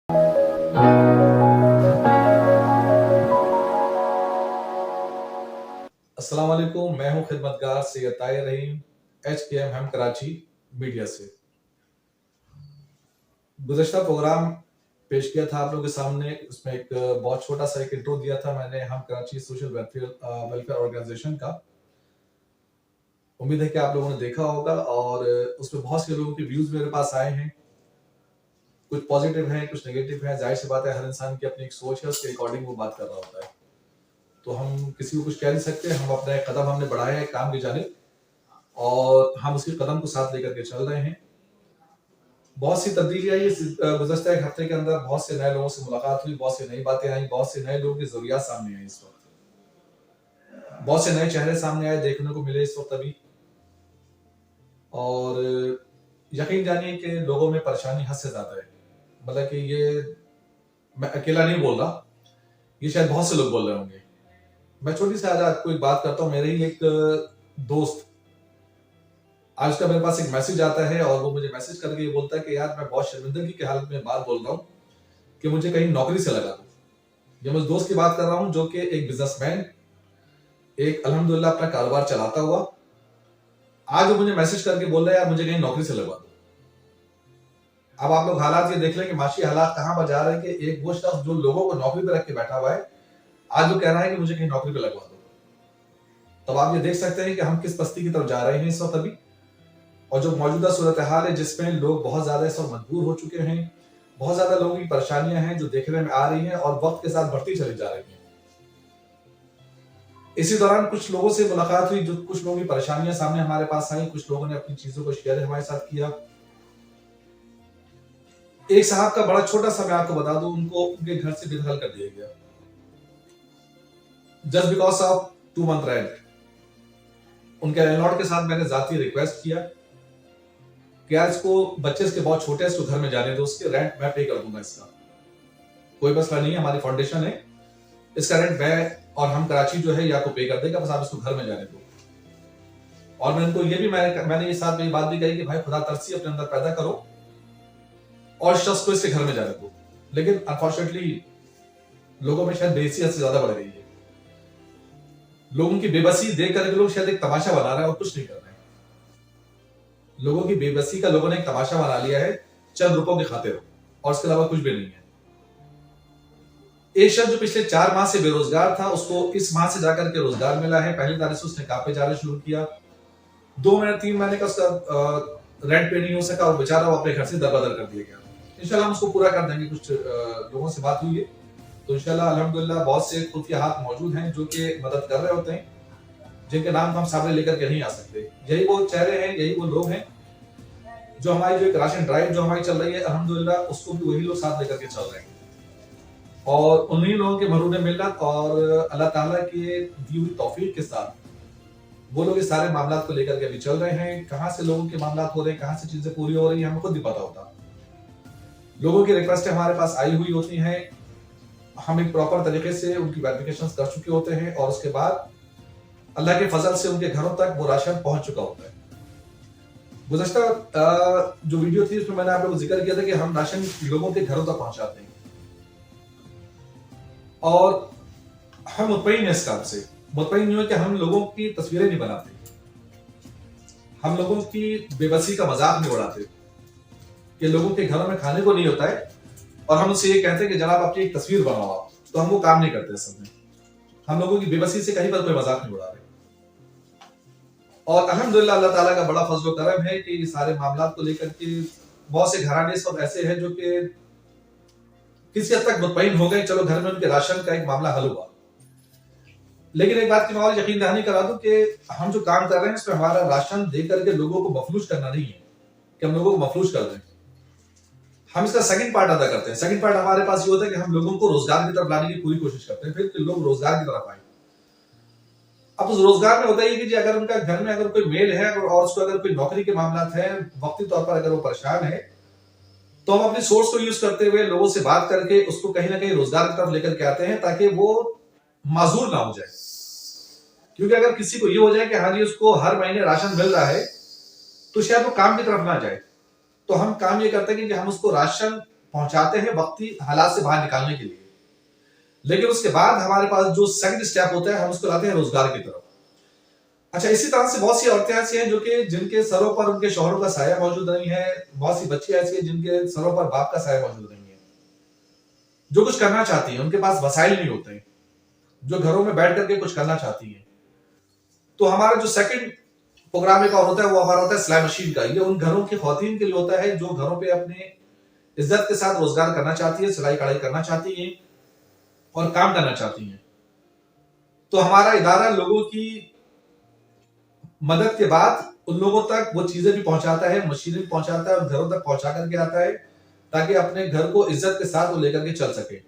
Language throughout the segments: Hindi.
अस्सलाम वालेकुम, मैं हूं खिदमतगार सैयद ताहिर रहीम, HKM हम कराची मीडिया से। गुज़श्ता प्रोग्राम पेश किया था आप लोगों के सामने, उसमें एक बहुत छोटा सा एक इंट्रो दिया था मैंने हम कराची सोशल वेलफेयर ऑर्गेनाइजेशन का। उम्मीद है कि आप लोगों ने देखा होगा और उसमें बहुत से लोगों के व्यूज मेरे पास आए हैं। कुछ पॉजिटिव हैं, कुछ नेगेटिव हैं। जाहिर सी बात है, हर इंसान की अपनी एक सोच है, उसके अकॉर्डिंग वो बात कर रहा होता है। तो हम किसी को कुछ कह नहीं सकते। हम अपना एक कदम हमने बढ़ाया है काम की जानिब और हम उसके कदम को साथ लेकर के चल रहे हैं। बहुत सी तब्दीली आई इस गुज़श्ता एक हफ्ते के अंदर। बहुत से नए लोगों से मुलाकात हुई, बहुत सी नई बातें आई, बहुत से नए लोगों की ज़रूरियात सामने आई। इस वक्त बहुत से नए चेहरे सामने आए, देखने को मिले इस वक्त अभी। और यकीन जानिए कि लोगों में परेशानी हद से ज्यादा है। मतलब कि ये मैं अकेला नहीं बोल रहा, ये शायद बहुत से लोग बोल रहे होंगे। मैं छोटी सी आज आपको एक बात करता हूँ। मेरे ही एक दोस्त, आज का मेरे पास एक मैसेज आता है और वो मुझे मैसेज करके ये बोलता है कि यार, मैं बहुत शर्मिंदगी की हालत में बात बोल रहा हूँ कि मुझे कहीं नौकरी से लगा दो। ये मैं उस दोस्त की बात कर रहा हूँ जो कि एक बिजनेसमैन, एक अल्हम्दुलिल्लाह अपना कारोबार चलाता हुआ, आज वो मुझे मैसेज करके बोल रहा है यार, मुझे कहीं नौकरी से लगवा दो। अब आप लोग हालात ये देख लें कि माशी हालात कहां पर जा रहे हैं कि एक वो शख्स जो लोगों को नौकरी पे रख के बैठा हुआ है, आज वो कह रहा है कि मुझे कहीं नौकरी पे लगवा दो। तब आप ये देख सकते हैं कि हम किस पस्ती की तरफ जा रहे हैं इस वक्त अभी। और जो मौजूदा सूरत हाल है जिसमें लोग बहुत ज्यादा इस वक्त मजबूर हो चुके हैं, बहुत ज्यादा लोगों की परेशानियां हैं जो देखने में आ रही हैं और वक्त के साथ बढ़ती चली जा रही हैं। इसी दौरान कुछ लोगों से मुलाकात हुई, जो कुछ लोगों की परेशानियां सामने हमारे पास आई, कुछ लोगों ने अपनी चीजों को शेयर हमारे साथ किया। एक साहब का बड़ा छोटा सा मैं आपको बता दूं, उनको उनके घर से बेदखल कर दिया गया just because of 2 month rent. उनके लैंडलॉर्ड के साथ मैंने जाती रिक्वेस्ट किया कि यार, इसको बच्चे इसके बहुत छोटे हैं, इसको घर में जाने दो, उसके रेंट मैं पे कर दूंगा, इसका कोई मसला नहीं है, हमारी फाउंडेशन है, इसका रेंट मैं और हम कराची जो है या को पे कर देगा, बस आप इसको घर में जाने दो। और मैं उनको ये भी मैंने ये साथ में ये बात भी कही कि भाई, खुदा तरसी अपने अंदर पैदा करो और शख्स को इसके घर में जाने दो। लेकिन अनफॉर्चुनेटली लोगों में शायद बेइज्जती हद से ज्यादा बढ़ गई है। लोगों की बेबसी देख करके लोग शायद एक तमाशा बना रहे हैं और कुछ नहीं कर रहे हैं। लोगों की बेबसी का लोगों ने एक तमाशा बना लिया है चंद रुपयों की खातिर, और उसके अलावा कुछ भी नहीं है। एक शख्स जो पिछले 4 माह से बेरोजगार था, उसको इस माह से जाकर के रोजगार मिला है। पहली तारीख से उसने काम पे जाना शुरू किया। 2 महीने 3 महीने का उसका रेंट पे नहीं हो सका और बेचारा वो अपने घर से दरबदर कर दिया गया। इंशाल्लाह हम उसको पूरा कर देंगे। कुछ लोगों से बात हुई है तो इंशाल्लाह अल्हम्दुलिल्लाह बहुत से खुफिया हाथ मौजूद हैं जो कि मदद कर रहे होते हैं, जिनके नाम हम सामने लेकर के नहीं आ सकते। यही वो चेहरे हैं, यही वो लोग हैं जो हमारी जो एक राशन ड्राइव जो हमारी चल रही है, अल्हम्दुलिल्लाह उसको भी वही लोग साथ लेकर के चल रहे हैं। और उन्हीं लोगों के मरूद मिल्लत और अल्लाह ताला के दी हुई तौफीक के साथ वो लोग इस सारे मामला को लेकर के अभी चल रहे हैं। कहाँ से लोगों के मामला हो रहे हैं, कहाँ से चीजें पूरी हो रही है, हमें खुद नहीं पता होता। लोगों की रिक्वेस्ट हमारे पास आई हुई होती हैं, हम एक प्रॉपर तरीके से उनकी वेरिफिकेशन कर चुके होते हैं और उसके बाद अल्लाह के फजल से उनके घरों तक वो राशन पहुंच चुका होता है। गुज़श्ता जो वीडियो थी उसमें मैंने आप लोगों को जिक्र किया था कि हम राशन लोगों के घरों तक पहुंचाते हैं और हम मुतमईन हैं इस काम से। मुतमईन यूं है कि हम लोगों की तस्वीरें नहीं बनाते, हम लोगों की बेबसी का मजाक नहीं उड़ाते कि लोगों के घरों में खाने को नहीं होता है और हम उससे ये कहते हैं कि जनाब अपनी एक तस्वीर बनाओ आप, तो हम वो काम नहीं करते। असल में हम लोगों की बेबसी से कहीं पर कोई मजाक नहीं उड़ा रहे। और अल्हम्दुलिल्लाह अल्लाह ताला का बड़ा फजल करम है कि सारे मामला को लेकर के बहुत से घराने सब ऐसे हैं जो कि किसी हद तक मुतमईन हो गए, चलो घर में उनके राशन का एक मामला हल हुआ। लेकिन एक बात की मैं और यकीन दहानी करा दूं कि हम जो काम कर रहे हैं इसमें हमारा राशन दे करके लोगों को मफलूज करना नहीं है कि हम लोगों को मफलूज कर दें। हम इसका सेकंड पार्ट अदा करते हैं। सेकंड पार्ट हमारे पास ये होता है कि हम लोगों को रोजगार की तरफ लाने की पूरी कोशिश करते हैं, फिर कि लोग रोजगार की तरफ आए। अब उस रोजगार में होता है कि जी अगर उनका घर में अगर कोई मेल है और उसको अगर कोई नौकरी के मामला है, वक्ती तौर पर अगर वो परेशान है, तो हम अपनी सोर्स को यूज करते हुए लोगों से बात करके उसको कहीं ना कहीं रोजगार की तरफ लेकर के आते हैं ताकि वो माजूर ना हो जाए। क्योंकि अगर किसी को ये हो जाए कि हाँ जी उसको हर महीने राशन मिल रहा है, तो शायद वो काम की तरफ ना जाए। तो हम काम ये करते हैं कि हम उसको राशन पहुंचाते हैं वक्ती हालात से बाहर निकालने के लिए, लेकिन उसके बाद हमारे पास जो सेकंड स्टेप होता है हम उसको लाते हैं रोजगार की तरफ। अच्छा, इसी तरह से बहुत सी औरतें ऐसी हैं जो कि जिनके सरों पर उनके शौहरों का साया मौजूद नहीं है, बहुत सी बच्ची ऐसी हैं जिनके सरों पर बाप का साया मौजूद नहीं है, जो कुछ करना चाहती हैं, उनके पास वसाइल नहीं होते हैं, जो घरों में बैठ करके कुछ करना चाहती हैं। तो हमारा जो सेकंड प्रोग्राम एक और होता है वो हमारा होता है सिलाई मशीन का। ये उन घरों की खवातीन के लिए होता है जो घरों पे अपने इज्जत के साथ रोजगार करना चाहती है, सिलाई कढ़ाई करना चाहती है और काम करना चाहती हैं। तो हमारा इदारा लोगों की मदद के बाद उन लोगों तक वो चीजें भी पहुंचाता है, मशीनें भी पहुंचाता है और घरों तक पहुंचा करके आता है, ताकि अपने घर को इज्जत के साथ वो लेकर के चल सके,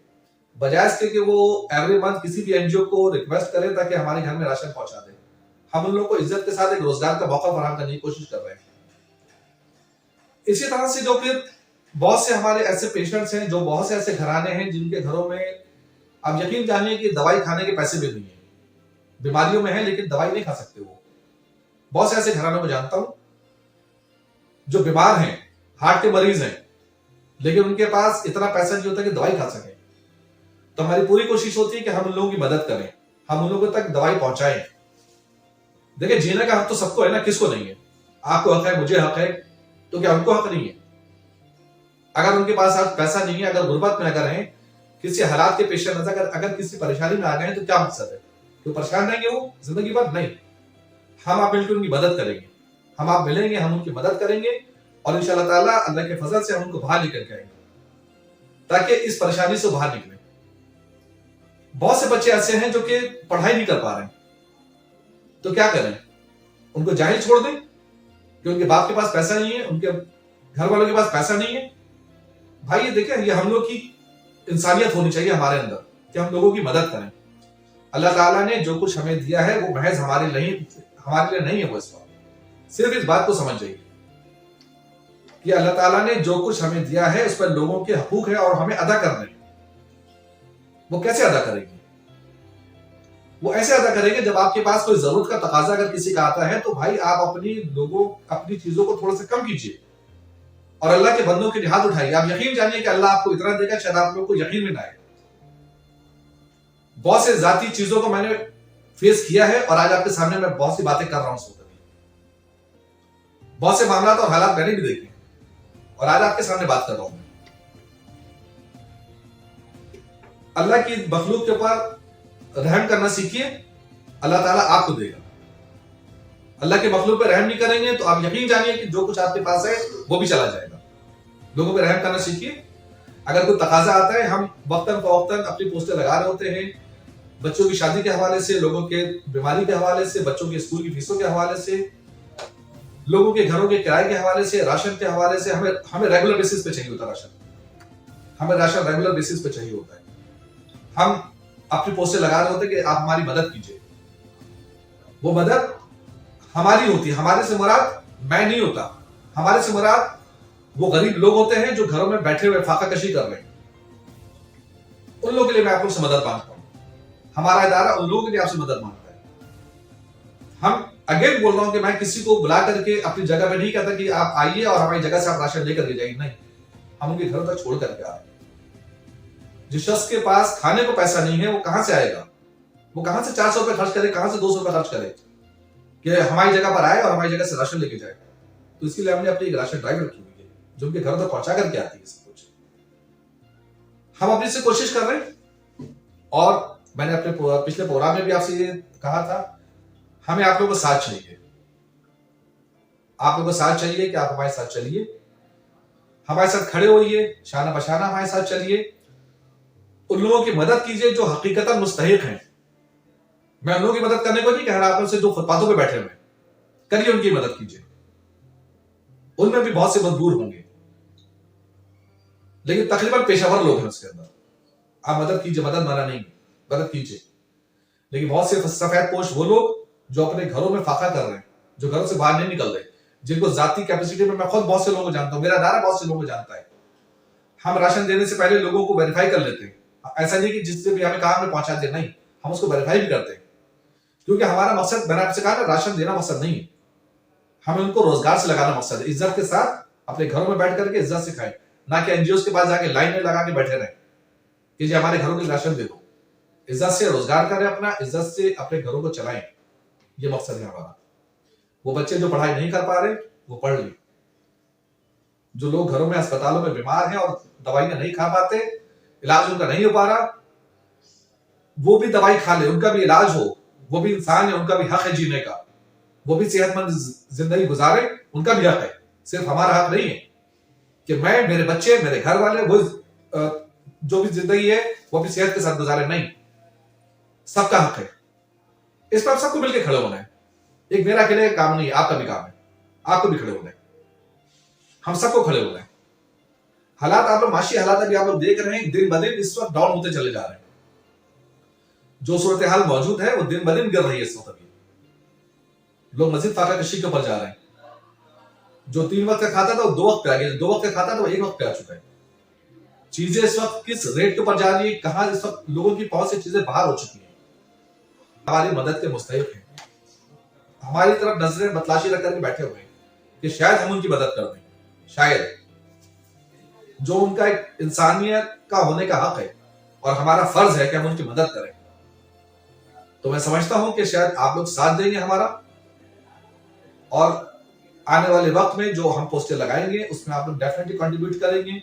बजाय इसके कि वो एवरी मंथ किसी भी एनजीओ को रिक्वेस्ट करें ताकि हमारे घर में राशन पहुंचा दे। हम उन लोगों को इज्जत के साथ एक रोजगार का मौका फराहम करने की कोशिश कर रहे हैं। इसी तरह से जो फिर बहुत से हमारे ऐसे पेशेंट्स हैं, जो बहुत से ऐसे घराने हैं जिनके घरों में आप यकीन जानिए कि दवाई खाने के पैसे भी नहीं है, बीमारियों में है लेकिन दवाई नहीं खा सकते। वो बहुत से ऐसे घरानों को जानता हूं जो बीमार हैं, हार्ट के मरीज हैं, लेकिन उनके पास इतना पैसा नहीं होता कि दवाई खा सके। तो हमारी पूरी कोशिश होती है कि हम उन लोगों की मदद करें, हम उन लोगों तक दवाई पहुंचाएं। देखिए, जीने का हक तो सबको है ना, किसको नहीं है? आपको हक है, मुझे हक है, तो क्या उनको हक नहीं है? अगर उनके पास आज पैसा नहीं है, अगर गुर्बत में अगर हैं, किसी हालात के पेश नजर अगर किसी परेशानी में आ गए हैं, तो क्या मकसद है? तो परेशान रहेंगे वो जिंदगी भर? नहीं। हम आप मिलकर उनकी मदद करेंगे, हम आप मिलेंगे, हम उनकी मदद करेंगे और इंशाअल्लाह ताला अल्लाह के फजल से हम उनको बाहर लेकर के आएंगे, ताकि इस परेशानी से बाहर निकले। बहुत से बच्चे ऐसे हैं जो कि पढ़ाई नहीं कर पा रहे हैं, तो क्या करें? उनको जाहिल छोड़ दें कि उनके बाप के पास पैसा नहीं है, उनके घर वालों के पास पैसा नहीं है? भाई ये देखें, ये हम लोग की इंसानियत होनी चाहिए हमारे अंदर कि हम लोगों की मदद करें। अल्लाह ताला ने जो कुछ हमें दिया है वो महज हमारे लिए नहीं है। वो इस बात सिर्फ इस बात को समझ जाइए कि अल्लाह ताला ने जो कुछ हमें दिया है उस पर लोगों के हकूक है और हमें अदा करने हैं। वो कैसे अदा करेंगे? वो ऐसे अदा करेंगे जब आपके पास कोई जरूरत का तकाजा अगर किसी का आता है तो भाई आप अपनी चीजों को थोड़ा सा कम कीजिए और अल्लाह के बंदों के लिए हाथ उठाइए। आप यकीन जानिए कि अल्लाह आपको इतना देगा शायद आप लोगों को यकीन में ना आए। बहुत से जाती चीजों को मैंने फेस किया है और आज आपके सामने मैं बहुत सी बातें कर रहा हूं। बहुत से मामला और हालात मैंने भी देखे और आज आपके सामने बात कर रहा हूं। अल्लाह की मखलूक के ऊपर रहम करना सीखिए, अल्लाह ताला आपको देगा। अल्लाह के मखलूक पे रहम नहीं करेंगे तो आप यकीन जानिए कि जो कुछ आपके पास है वो भी चला जाएगा। लोगों पे रहम करना सीखिए। अगर कोई तकाजा आता है, हम वक्तन फवक्तन अपनी पोस्टें लगा रहे होते हैं, बच्चों की शादी के हवाले से, लोगों के बीमारी के हवाले से, बच्चों के स्कूल की फीसों के हवाले से, लोगों के घरों के किराए के हवाले से, राशन के हवाले से। हमें रेगुलर बेसिस पे चाहिए होता राशन। हमें राशन रेगुलर बेसिस पे चाहिए होता है। हम अपनी पोस्टें लगा रहे होते कि आप हमारी मदद कीजिए। वो मदद हमारी होती है। हमारे से मुराद मैं नहीं होता, हमारे से मुराद वो गरीब लोग होते हैं जो घरों में बैठे हुए फाका कशी कर रहे हैं। उन लोगों के लिए मैं आप लोग से मदद मांगता हूं। हमारा इदारा उन लोगों के लिए आपसे मदद मांगता है। हम अगेन बोल रहा हूं कि मैं किसी को बुला करके अपनी जगह पे नहीं कहता कि आप आइए और हमारी जगह से आप राशन लेकर के जाइए। नहीं, हम उनके घर तक छोड़ करके आ रहे हैं। जिस शख्स के पास खाने को पैसा नहीं है वो कहां से आएगा? वो कहां से 400 रुपए खर्च करे, कहां से 200 रुपए खर्च करे कि हमारी जगह पर आए और हमारी जगह से राशन लेके जाए? तो इसके लिए हमने अपनी एक राशन ड्राइव रखी हुई है जो उनके घर तक पहुंचा करके आती है सब कुछ। हम अपनी से कोशिश कर रहे हैं और मैंने अपने पिछले प्रोग्राम में भी आपसे ये कहा था, हमें आप लोगों का साथ चाहिए। आप लोगों का साथ चाहिए कि आप हमारे साथ चलिए, हमारे साथ खड़े होइए, शाना बशाना हमारे साथ चलिए। उन लोगों की मदद कीजिए जो हकीकतन मुस्तहिक हैं। मैं उन लोगों की मदद करने को नहीं कह रहा, आप लोग से जो फुटपाथों पे बैठे हुए, करिए उनकी मदद कीजिए। उनमें भी बहुत से मजबूर होंगे, लेकिन तकरीबन पेशावर लोग हैं उसके अंदर। आप मदद कीजिए, मदद माना नहीं, मदद कीजिए। लेकिन बहुत से सफेद पोश वो लोग जो अपने घरों में फाका कर रहे हैं, जो घरों से बाहर नहीं निकल रहे, जिनको जाती कैपेसिटी में मैं खुद बहुत से लोगों को जानता हूं, मेरा दायरा बहुत से लोगों को जानता है। हम राशन देने से पहले लोगों को वेरीफाई कर लेते हैं। ऐसा नहीं कि जिससे भी हमें कहा हमें पहुंचा दे, नहीं, हम उसको वेरीफाई भी करते हैं, क्योंकि हमारा मकसद, मैंने आपसे कहा ना, राशन देना मकसद नहीं है। हमें उनको रोजगार से लगाना मकसद है। इज्जत के साथ अपने घरों में बैठ करके इज्जत से खाएं, ना कि एनजीओ के पास जाके लाइन में लगा के बैठे रहे कि जी हमारे घरों के राशन दे दो। इज्जत से रोजगार करें, अपना इज्जत से अपने घरों को चलाएं, ये मकसद है हमारा। वो बच्चे जो पढ़ाई नहीं कर पा रहे वो पढ़ लें, जो लोग घरों में अस्पतालों में बीमार हैं और दवाइयां नहीं खा पाते, इलाज उनका नहीं हो पा रहा, वो भी दवाई खा ले, उनका भी इलाज हो, वो भी इंसान है, उनका भी हक है जीने का, वो भी सेहतमंद जिंदगी गुजारे, उनका भी हक है। सिर्फ हमारा हक नहीं है कि मैं, मेरे बच्चे, मेरे घर वाले, वो जो भी जिंदगी है वो भी सेहत के साथ गुजारे, नहीं, सबका हक है। इस पर सबको मिलकर खड़े होना है। एक मेरा अकेले का काम नहीं है, आपका भी काम है, आपको भी खड़े होना है, हम सबको खड़े होना है। हालात आप लोग, माशी हालात अभी आप लोग देख रहे हैं, दिन ब दिन इस वक्त डाउन होते चले जा रहे हैं। जो सूरत हाल मौजूद है वो दिन ब दिन गिर रही है इस वक्त। अभी लोग मस्जिद फाका कशी के ऊपर जा रहे हैं। जो 3 वक्त का खाता था वो 2 वक्त पे आ गया, 2 वक्त का खाता था वो 1 वक्त पे आ चुका है। चीजें इस वक्त किस रेट के ऊपर जा रही है, कहां इस वक्त लोगों की पहुंच से चीजें बाहर हो चुकी है। हमारी मदद के मुस्तहिक है, हमारी तरफ नजरें बतलाशी रख करके बैठे हुए हैं कि शायद हम उनकी मदद कर दें, शायद जो उनका एक इंसानियत का होने का हक है और हमारा फर्ज है कि हम उनकी मदद करें। तो मैं समझता हूं कि शायद आप लोग साथ देंगे हमारा, और आने वाले वक्त में जो हम पोस्टर लगाएंगे उसमें आप लोग डेफिनेटली कंट्रीब्यूट करेंगे।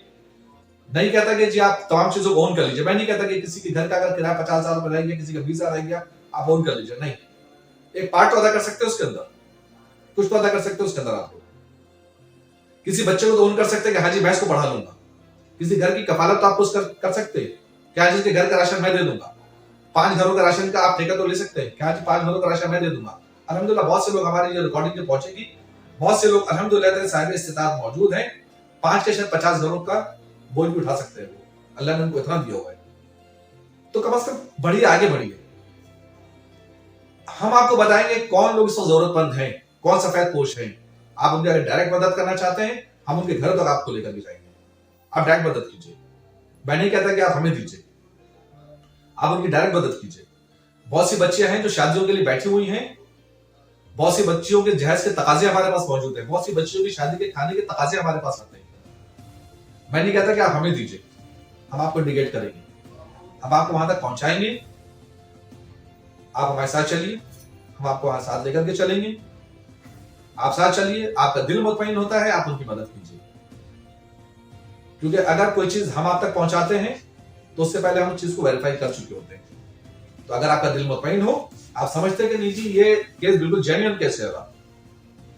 नहीं कहता कि जी आप तमाम चीजों को ओन कर लीजिए, मैं नहीं कहता कि किसी के घर का अगर किराया 50,000 रुपए रह गया, किसी का 20,000 रह गया, आप ओन कर लीजिए, नहीं, एक पार्ट तो अदा कर सकते हो उसके अंदर, कुछ तो अदा कर सकते हो उसके अंदर। आप लोग किसी बच्चे को तो ओन कर सकते हैं कि हाँ जी मैं इसको पढ़ा लूंगा, किसी घर की कफालत तो आप उस कर सकते हैं, क्या जिसके घर का राशन मैं दे दूंगा, 5 घरों का राशन का आप ठेका तो ले सकते हैं, क्या जी 5 घरों का राशन मैं दे दूंगा। अल्हम्दुलिल्लाह बहुत से लोग, हमारी जो रिकॉर्डिंग जो पहुंचेगी, बहुत से लोग अल्हम्दुलिल्लाह साहिब इस्तिताअत मौजूद हैं, 5 के शायद 50 घरों का बोझ भी उठा सकते हैं। वो अल्लाह ने उनको इतना दिया हुआ है, तो कम से कम बढ़िए, आगे बढ़िए। हम आपको बताएंगे कौन लोग इसको जरूरतमंद हैं, कौन सफेद पोश हैं। आप उनकी अगर डायरेक्ट मदद करना चाहते हैं, हम उनके घर तक आपको लेकर भी जाएंगे, आप डायरेक्ट मदद कीजिए। मैं नहीं कहता कि आप हमें दीजिए, आप उनकी डायरेक्ट मदद कीजिए। बहुत सी बच्चियां हैं जो शादियों के लिए बैठी हुई हैं, बहुत सी बच्चियों के जहेज के तकाजे हमारे पास मौजूद हैं, बहुत सी बच्चियों की शादी के खाने के तकाजे हमारे पास आते हैं। मैं नहीं कहता कि आप हमें दीजिए, हम आपको इंडिकेट करेंगे, हम आपको वहां तक पहुंचाएंगे। आप हमारे साथ चलिए, हम आपको वहां साथ लेकर के चलेंगे। आप साथ चलिए, आपका दिल मुतमईन होता है, आप उनकी मदद कीजिए। क्योंकि अगर कोई चीज हम आप तक पहुंचाते हैं तो उससे पहले हम उस चीज को वेरीफाई कर चुके होते हैं। तो अगर आपका दिल मुतमईन हो, आप समझते हैं कि नहीं जी ये केस बिल्कुल जेन्युइन केस है,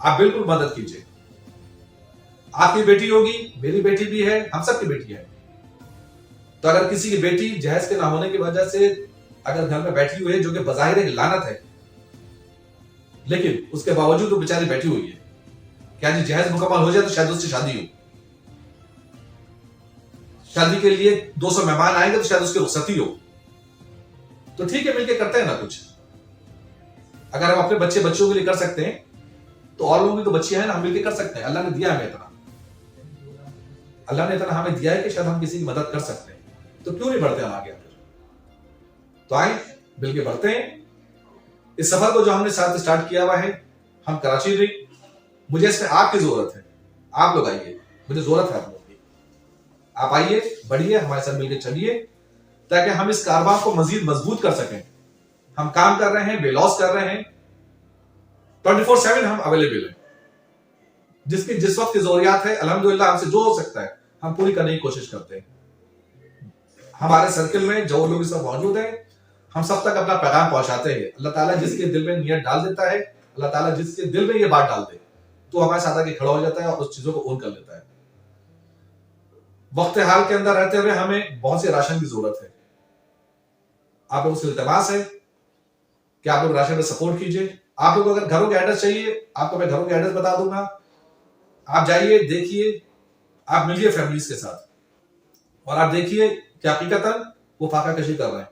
आप बिल्कुल मदद कीजिए। आपकी बेटी होगी, मेरी बेटी भी है, हम सबकी बेटी है। तो अगर किसी की बेटी जहेज के ना होने की वजह से अगर घर में बैठी हुई है, जो कि बज़ाहिर एक लानत है, लेकिन उसके बावजूद वो बेचारी बैठी हुई है, क्या जी जहेज मुकम्मल हो जाए तो शायद उससे शादी हो, शादी के लिए 200 मेहमान आएंगे तो शायद उसकी रुखसती हो, तो ठीक है मिलके करते हैं ना कुछ। अगर हम अपने बच्चों के लिए कर सकते हैं तो और लोगों की तो बच्चियां हैं ना, हम मिलके कर सकते हैं। अल्लाह ने दिया हमें इतना, अल्लाह ने इतना हमें दिया है कि शायद हम किसी की मदद कर सकते हैं, तो क्यों नहीं बढ़ते हम आगे। तो आए मिलके बढ़ते हैं इस सफर को जो हमने साथ स्टार्ट किया हुआ है। हम कराची रही, मुझे इसमें आपकी जरूरत है, आप लोग आइए, मुझे जरूरत है आप लोग की। आप आइए, बढ़िए, हमारे साथ मिलकर चलिए, ताकि हम इस कारवां को मजीद मजबूत कर सकें। हम काम कर रहे हैं, बेलॉस कर रहे हैं, 24/7 हम अवेलेबल हैं। जिसकी जिस वक्त की जरूरियात है, अल्हम्दुलिल्लाह हमसे जो हो सकता है हम पूरी करने की कोशिश करते हैं। हमारे सर्किल में जो लोग इस वक्त मौजूद हैं, हम सब तक अपना पैगाम पहुंचाते हैं। अल्लाह ताला जिसके दिल में नियत डाल देता है, अल्लाह ताला जिसके दिल में ये बात डाल दे, तो हमारे साथ आके खड़ा हो जाता है और उस चीजों को ओन कर लेता है। वक्त हाल के अंदर रहते हुए हमें बहुत से राशन की जरूरत है। आप लोगों से इल्तिमास है कि आप लोग राशन में सपोर्ट कीजिए। आप लोग अगर घरों के एड्रेस चाहिए, आपको मैं घरों के एड्रेस बता दूंगा, आप जाइए, देखिए, आप मिलिए फैमिलीज के साथ और आप देखिए कि हकीकतन वो फाका कशी कर रहे हैं।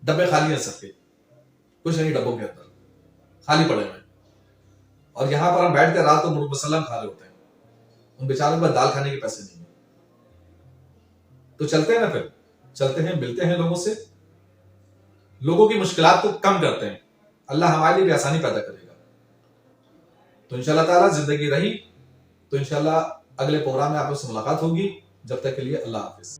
डब्बे खाली हैं सबके, कुछ नहीं डब्बों के अंदर, खाली पड़े हुए। और यहां पर हम बैठ कर रात को मुसल्लम खा रहे होते हैं, उन बेचारों के पास दाल खाने के पैसे नहीं है। तो चलते हैं ना, फिर चलते हैं, मिलते हैं लोगों से, लोगों की मुश्किलात को कम करते हैं। अल्लाह हमारे लिए भी आसानी पैदा करेगा। तो इंशाल्लाह ताला जिंदगी रही तो इंशाल्लाह अगले प्रोग्राम में आप लोग से मुलाकात होगी। जब तक के लिए अल्लाह हाफिज।